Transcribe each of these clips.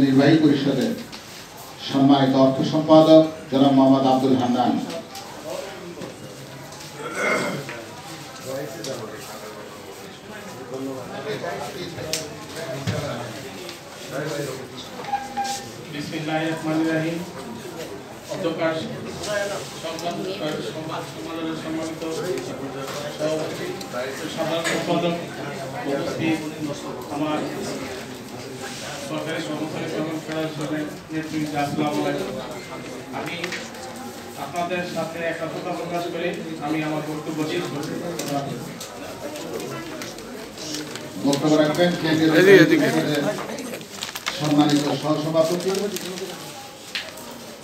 নির্বাহী পরিষদের সম্মানিত অর্থ সম্পাদক জনাব মোহাম্মদ আব্দুল হান্নান, বিসমিল্লাহির রহমানির রহিম। অধ্যক্ষ সম্মানিত সভাপতি, সাধারণ সম্পাদক, উপস্থিত আমার সরকারি কর্মচারী ফেডারেশনের নেতৃত্বে, আসসালামু আলাইকুম। আমি আপনাদের সাথে একাত্মতা প্রকাশ করে আমি আমার বক্তব্য শেষ করছি। বক্তব্য রাখবেন সম্মানিত সহসভাপতি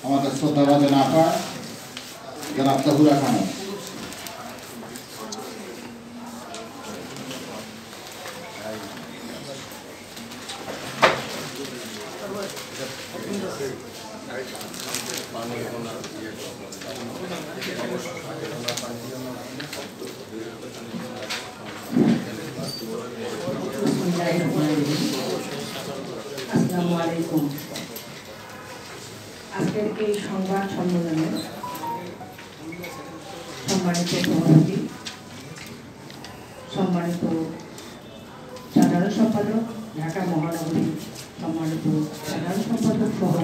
আমাদের শ্রদ্ধাভাজন আপা জনাব তাহুরা খানম। আসসালামু আলাইকুম। আজকের এই সংবাদ সম্মেলনে সম্মানিত সভাপতি, সম্মানিত সাধারণ সম্পাদক, ঢাকা মহানগরী সম্মানিত সাধারণ সম্পাদক সহ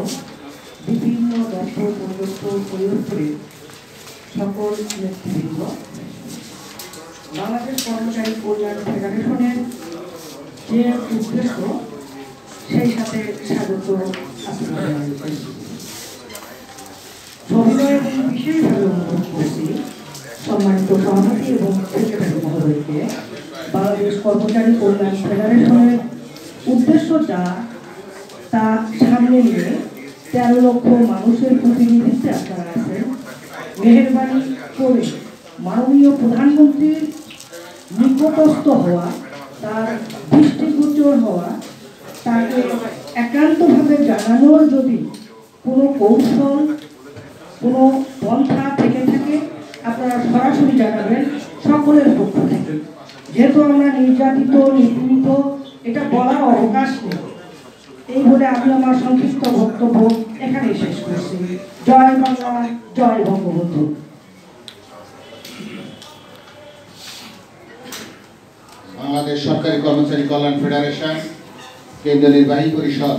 বিভিন্ন দপ্তর পরিদপ্তরের সকল নেতৃবৃন্দ, বাংলাদেশ কর্মচারী কল্যাণ ফেডারেশনের যে উদ্দেশ্য সেই সাথে স্বাগত সবিনয় এবং বিশেষভাবে অনুরোধ করছি সম্মানিত সভাপতি এবং সেক্রেটারি মহোদয়কে বাংলাদেশ কর্মচারী কল্যাণ ফেডারেশনের উদ্দেশ্য যা তা সামনে নিয়ে 13 লক্ষ মানুষের প্রতিনিধিত্বে আপনারা আছেন, মেহেরবানি করে মাননীয় প্রধানমন্ত্রীর নিকটস্থ হওয়া, তার দৃষ্টিগোচর হওয়া, তাকে একান্তভাবে জানানোর যদি কোনো কৌশল, কোনো পন্থা থেকে থাকে আপনারা সরাসরি জানাবেন সকলের পক্ষ থেকে। যেহেতু আমরা নির্যাতিত, নিপীড়িত, এটা বলার অবকাশ নেই। এই বলে আমি আমার সংক্ষিপ্ত বক্তব্য এখানেই শেষ করছি। জয় বাংলা, জয় বঙ্গবন্ধু। বাংলাদেশ সরকারি কর্মচারী কল্যাণ ফেডারেশন কেন্দ্রীয় নির্বাহী পরিষদ